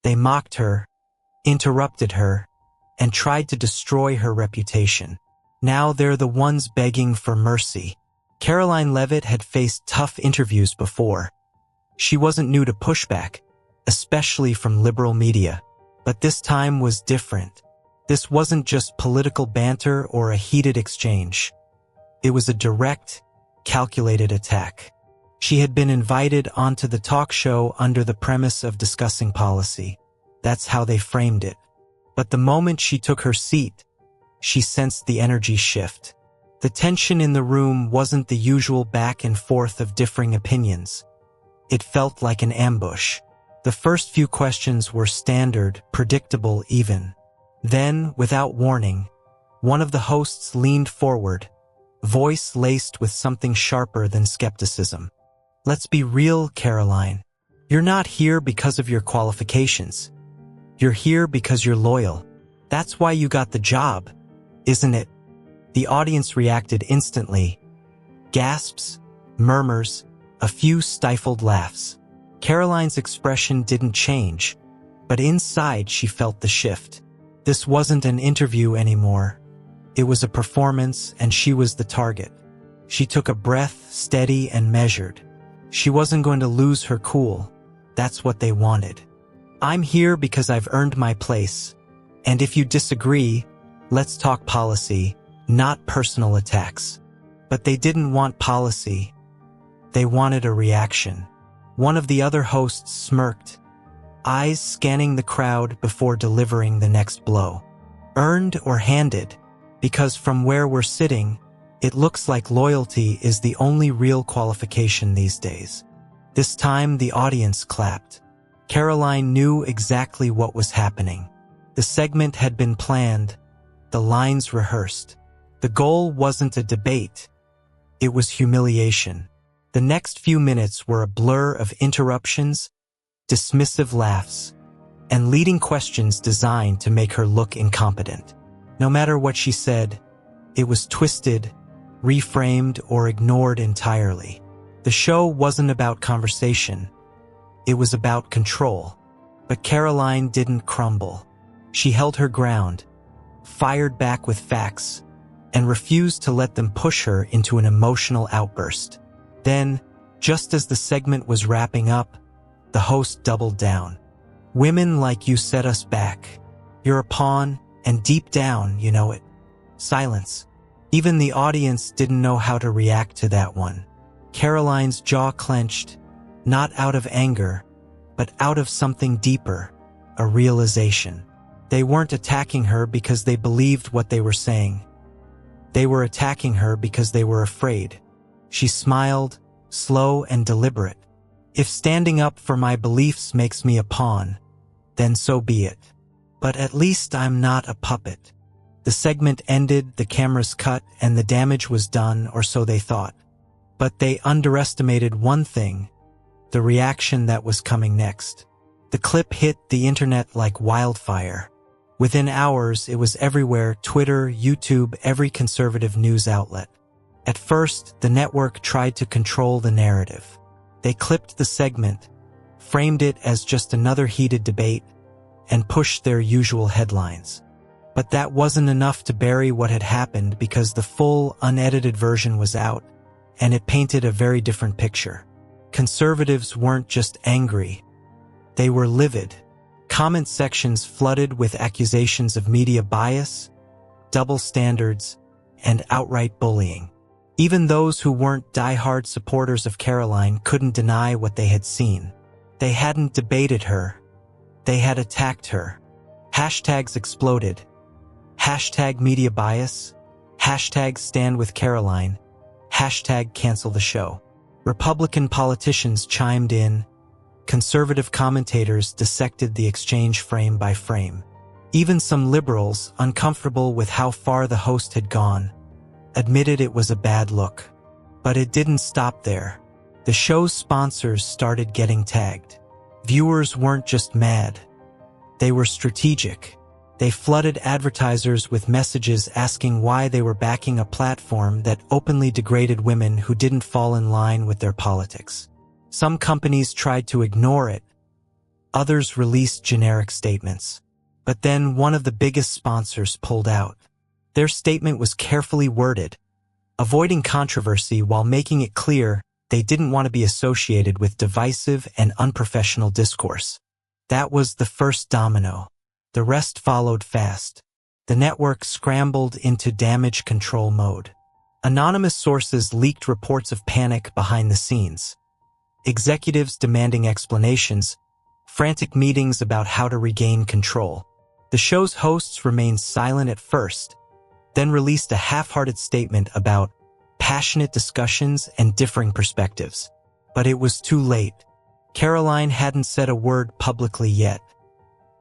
They mocked her, interrupted her, and tried to destroy her reputation. Now they're the ones begging for mercy. Karoline Leavitt had faced tough interviews before. She wasn't new to pushback, especially from liberal media. But this time was different. This wasn't just political banter or a heated exchange. It was a direct, calculated attack. She had been invited onto the talk show under the premise of discussing policy. That's how they framed it. But the moment she took her seat, she sensed the energy shift. The tension in the room wasn't the usual back and forth of differing opinions. It felt like an ambush. The first few questions were standard, predictable even. Then, without warning, one of the hosts leaned forward, voice laced with something sharper than skepticism. Let's be real, Karoline. You're not here because of your qualifications. You're here because you're loyal. That's why you got the job, isn't it? The audience reacted instantly. Gasps, murmurs, a few stifled laughs. Karoline's expression didn't change, but inside she felt the shift. This wasn't an interview anymore. It was a performance, and she was the target. She took a breath, steady and measured. She wasn't going to lose her cool. That's what they wanted. I'm here because I've earned my place. And if you disagree, let's talk policy, not personal attacks. But they didn't want policy. They wanted a reaction. One of the other hosts smirked, eyes scanning the crowd before delivering the next blow. Earned or handed, because from where we're sitting, it looks like loyalty is the only real qualification these days. This time the audience clapped. Karoline knew exactly what was happening. The segment had been planned, the lines rehearsed. The goal wasn't a debate. It was humiliation. The next few minutes were a blur of interruptions, dismissive laughs, and leading questions designed to make her look incompetent. No matter what she said, it was twisted, reframed, or ignored entirely. The show wasn't about conversation. It was about control. But Karoline didn't crumble. She held her ground, fired back with facts, and refused to let them push her into an emotional outburst. Then, just as the segment was wrapping up, the host doubled down. Women like you set us back. You're a pawn, and deep down, you know it. Silence. Even the audience didn't know how to react to that one. Karoline's jaw clenched, not out of anger, but out of something deeper, a realization. They weren't attacking her because they believed what they were saying. They were attacking her because they were afraid. She smiled, slow and deliberate. If standing up for my beliefs makes me a pawn, then so be it. But at least I'm not a puppet. The segment ended, the cameras cut, and the damage was done, or so they thought. But they underestimated one thing, the reaction that was coming next. The clip hit the internet like wildfire. Within hours, it was everywhere: Twitter, YouTube, every conservative news outlet. At first, the network tried to control the narrative. They clipped the segment, framed it as just another heated debate, and pushed their usual headlines. But that wasn't enough to bury what had happened, because the full, unedited version was out, and it painted a very different picture. Conservatives weren't just angry. They were livid. Comment sections flooded with accusations of media bias, double standards, and outright bullying. Even those who weren't diehard supporters of Karoline couldn't deny what they had seen. They hadn't debated her. They had attacked her. Hashtags exploded. Hashtag media bias. Hashtag stand with Karoline. Hashtag cancel the show. Republican politicians chimed in. Conservative commentators dissected the exchange frame by frame. Even some liberals, uncomfortable with how far the host had gone, admitted it was a bad look. But it didn't stop there. The show's sponsors started getting tagged. Viewers weren't just mad. They were strategic. They flooded advertisers with messages asking why they were backing a platform that openly degraded women who didn't fall in line with their politics. Some companies tried to ignore it, Others released generic statements. But then one of the biggest sponsors pulled out. Their statement was carefully worded, avoiding controversy while making it clear they didn't want to be associated with divisive and unprofessional discourse. That was the first domino. The rest followed fast. The network scrambled into damage control mode. Anonymous sources leaked reports of panic behind the scenes. Executives demanding explanations, frantic meetings about how to regain control. The show's hosts remained silent at first, then released a half-hearted statement about passionate discussions and differing perspectives. But it was too late. Karoline hadn't said a word publicly yet.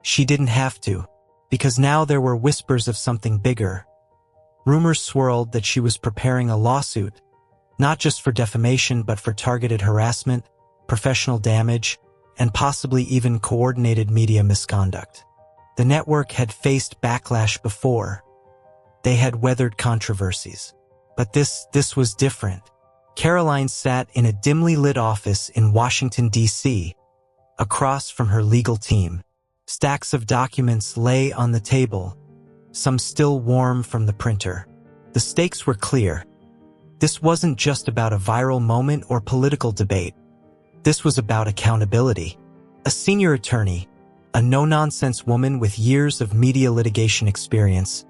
She didn't have to, because now there were whispers of something bigger. Rumors swirled that she was preparing a lawsuit, not just for defamation but for targeted harassment, professional damage, and possibly even coordinated media misconduct. The network had faced backlash before. They had weathered controversies. But this was different. Karoline sat in a dimly lit office in Washington, D.C., across from her legal team. Stacks of documents lay on the table, some still warm from the printer. The stakes were clear. This wasn't just about a viral moment or political debate. This was about accountability. A senior attorney, a no-nonsense woman with years of media litigation experience,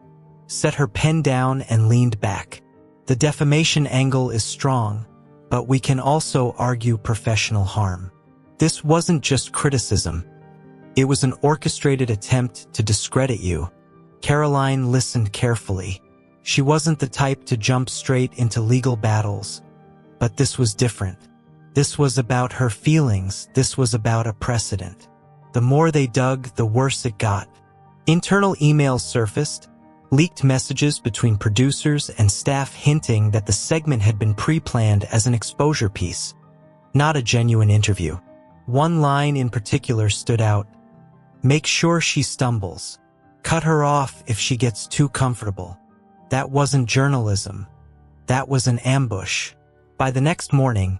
set her pen down and leaned back. The defamation angle is strong, but we can also argue professional harm. This wasn't just criticism. It was an orchestrated attempt to discredit you. Karoline listened carefully. She wasn't the type to jump straight into legal battles. But this was different. This was about her feelings. This was about a precedent. The more they dug, the worse it got. Internal emails surfaced, leaked messages between producers and staff hinting that the segment had been pre-planned as an exposure piece, not a genuine interview. One line in particular stood out. Make sure she stumbles. Cut her off if she gets too comfortable. That wasn't journalism. That was an ambush. By the next morning,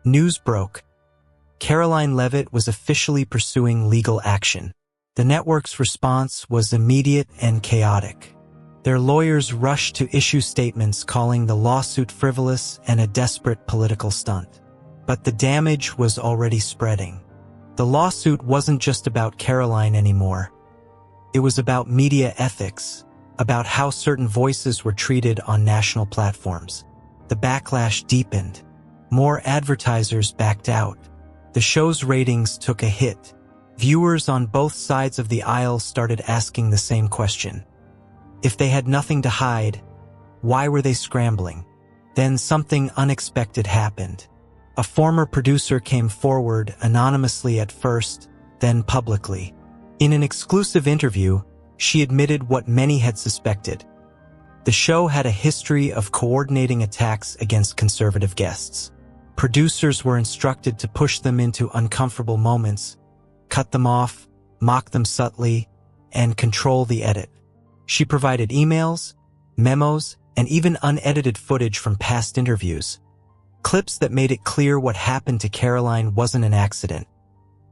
news broke. Karoline Leavitt was officially pursuing legal action. The network's response was immediate and chaotic. Their lawyers rushed to issue statements calling the lawsuit frivolous and a desperate political stunt. But the damage was already spreading. The lawsuit wasn't just about Karoline anymore. It was about media ethics, about how certain voices were treated on national platforms. The backlash deepened. More advertisers backed out. The show's ratings took a hit. Viewers on both sides of the aisle started asking the same question. If they had nothing to hide, why were they scrambling? Then something unexpected happened. A former producer came forward anonymously at first, then publicly. In an exclusive interview, she admitted what many had suspected. The show had a history of coordinating attacks against conservative guests. Producers were instructed to push them into uncomfortable moments, cut them off, mock them subtly, and control the edit. She provided emails, memos, and even unedited footage from past interviews. Clips that made it clear what happened to Karoline wasn't an accident.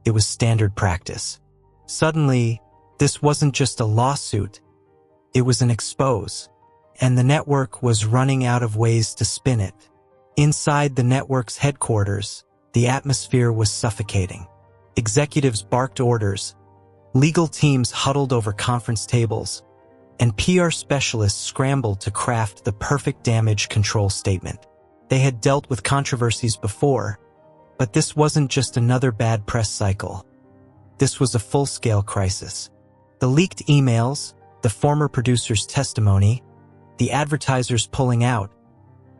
It was standard practice. Suddenly, this wasn't just a lawsuit. It was an expose. And the network was running out of ways to spin it. Inside the network's headquarters, the atmosphere was suffocating. Executives barked orders. Legal teams huddled over conference tables. And PR specialists scrambled to craft the perfect damage control statement. They had dealt with controversies before, but this wasn't just another bad press cycle. This was a full-scale crisis. The leaked emails, the former producer's testimony, the advertisers pulling out,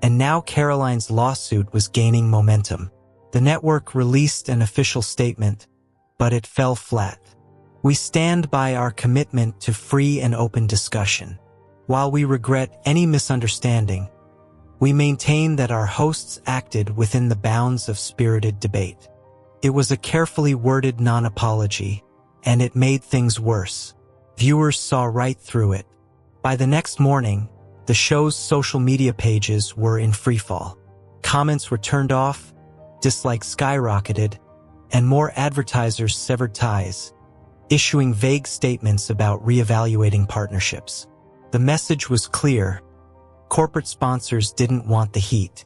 and now Karoline's lawsuit was gaining momentum. The network released an official statement, but it fell flat. We stand by our commitment to free and open discussion. While we regret any misunderstanding, we maintain that our hosts acted within the bounds of spirited debate. It was a carefully worded non-apology, and it made things worse. Viewers saw right through it. By the next morning, the show's social media pages were in freefall. Comments were turned off, dislikes skyrocketed, and more advertisers severed ties, issuing vague statements about reevaluating partnerships. The message was clear. Corporate sponsors didn't want the heat.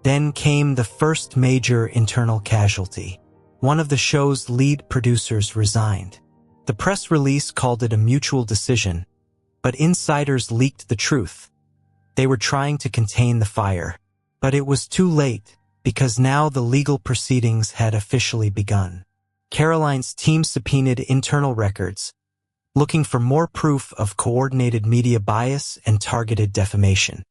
Then came the first major internal casualty. One of the show's lead producers resigned. The press release called it a mutual decision, but insiders leaked the truth. They were trying to contain the fire. But it was too late, because now the legal proceedings had officially begun. Karoline's team subpoenaed internal records, looking for more proof of coordinated media bias and targeted defamation.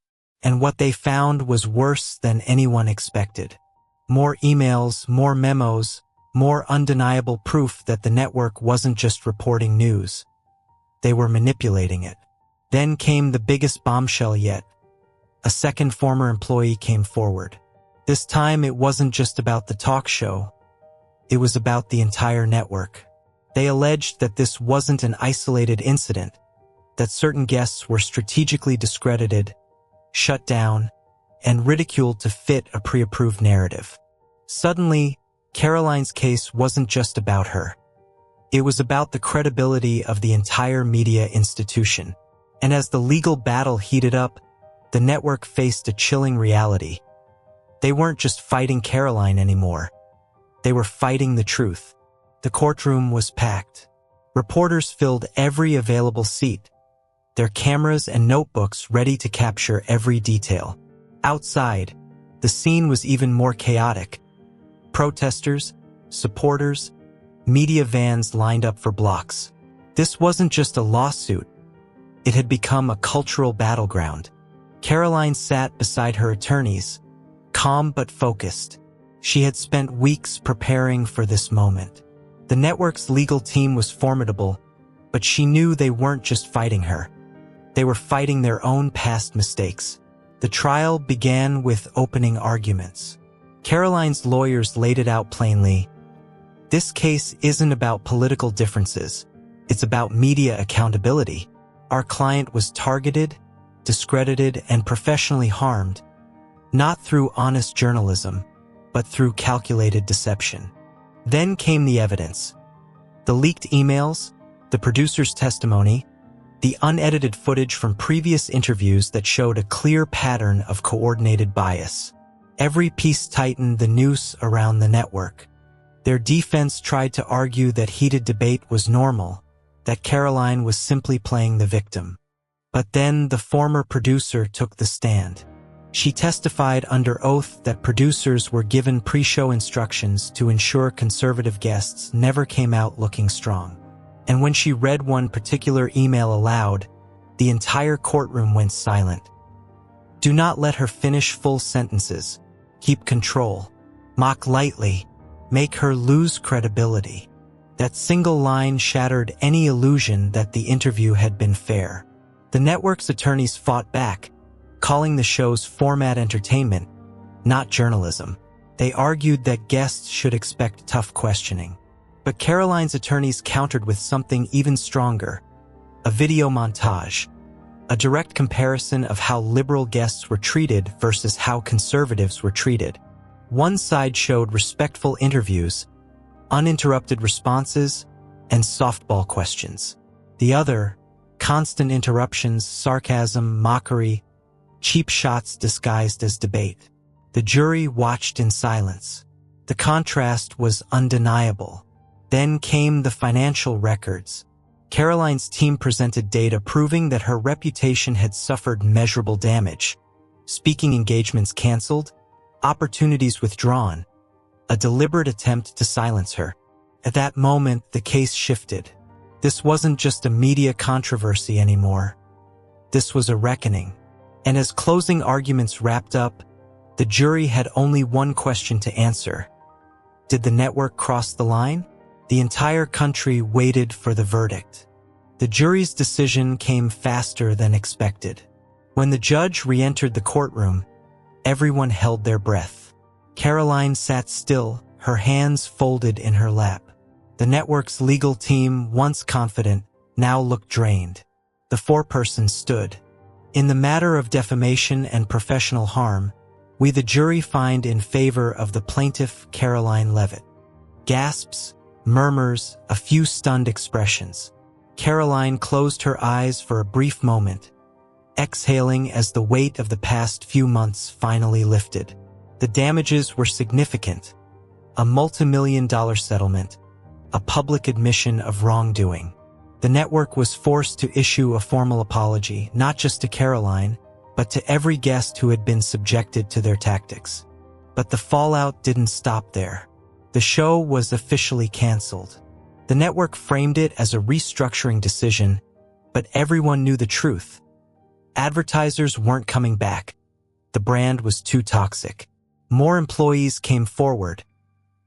And what they found was worse than anyone expected. More emails, more memos, more undeniable proof that the network wasn't just reporting news. They were manipulating it. Then came the biggest bombshell yet. A second former employee came forward. This time it wasn't just about the talk show. It was about the entire network. They alleged that this wasn't an isolated incident, that certain guests were strategically discredited, shut down, and ridiculed to fit a pre-approved narrative. Suddenly, Karoline's case wasn't just about her. It was about the credibility of the entire media institution. And as the legal battle heated up, the network faced a chilling reality. They weren't just fighting Karoline anymore. They were fighting the truth. The courtroom was packed. Reporters filled every available seat, their cameras and notebooks ready to capture every detail. Outside, the scene was even more chaotic. Protesters, supporters, media vans lined up for blocks. This wasn't just a lawsuit. It had become a cultural battleground. Karoline sat beside her attorneys, calm but focused. She had spent weeks preparing for this moment. The network's legal team was formidable, but she knew they weren't just fighting her. They were fighting their own past mistakes. The trial began with opening arguments. Karoline's lawyers laid it out plainly. This case isn't about political differences. It's about media accountability. Our client was targeted, discredited, and professionally harmed, not through honest journalism, but through calculated deception. Then came the evidence. The leaked emails, the producer's testimony, the unedited footage from previous interviews that showed a clear pattern of coordinated bias. Every piece tightened the noose around the network. Their defense tried to argue that heated debate was normal, that Karoline was simply playing the victim. But then the former producer took the stand. She testified under oath that producers were given pre-show instructions to ensure conservative guests never came out looking strong. And when she read one particular email aloud, the entire courtroom went silent. Do not let her finish full sentences. Keep control. Mock lightly. Make her lose credibility. That single line shattered any illusion that the interview had been fair. The network's attorneys fought back, calling the show's format entertainment, not journalism. They argued that guests should expect tough questioning. But Karoline's attorneys countered with something even stronger, a video montage, a direct comparison of how liberal guests were treated versus how conservatives were treated. One side showed respectful interviews, uninterrupted responses, and softball questions. The other, constant interruptions, sarcasm, mockery, cheap shots disguised as debate. The jury watched in silence. The contrast was undeniable. Then came the financial records. Karoline's team presented data proving that her reputation had suffered measurable damage. Speaking engagements canceled, opportunities withdrawn, a deliberate attempt to silence her. At that moment, the case shifted. This wasn't just a media controversy anymore. This was a reckoning. And as closing arguments wrapped up, the jury had only one question to answer. Did the network cross the line? The entire country waited for the verdict. The jury's decision came faster than expected. When the judge re-entered the courtroom, everyone held their breath. Karoline sat still, her hands folded in her lap. The network's legal team, once confident, now looked drained. The foreperson stood. In the matter of defamation and professional harm, we the jury find in favor of the plaintiff Karoline Leavitt. Gasps, murmurs, a few stunned expressions. Karoline closed her eyes for a brief moment, exhaling as the weight of the past few months finally lifted. The damages were significant. A multi-million-dollar settlement, a public admission of wrongdoing. The network was forced to issue a formal apology, not just to Karoline, but to every guest who had been subjected to their tactics. But the fallout didn't stop there. The show was officially canceled. The network framed it as a restructuring decision, but everyone knew the truth. Advertisers weren't coming back. The brand was too toxic. More employees came forward.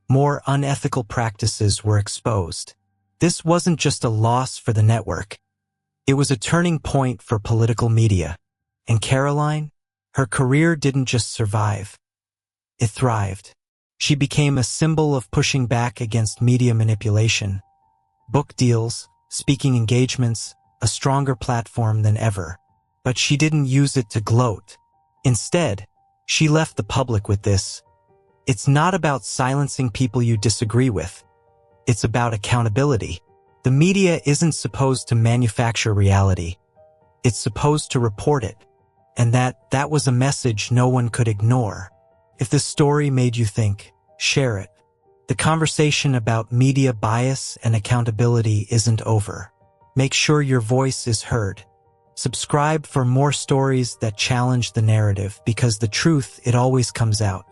More unethical practices were exposed. This wasn't just a loss for the network. It was a turning point for political media. And Karoline, her career didn't just survive. It thrived. She became a symbol of pushing back against media manipulation. Book deals, speaking engagements, a stronger platform than ever. But she didn't use it to gloat. Instead, she left the public with this. It's not about silencing people you disagree with. It's about accountability. The media isn't supposed to manufacture reality. It's supposed to report it. And that was a message no one could ignore. If this story made you think, share it. The conversation about media bias and accountability isn't over. Make sure your voice is heard. Subscribe for more stories that challenge the narrative, because the truth, it always comes out.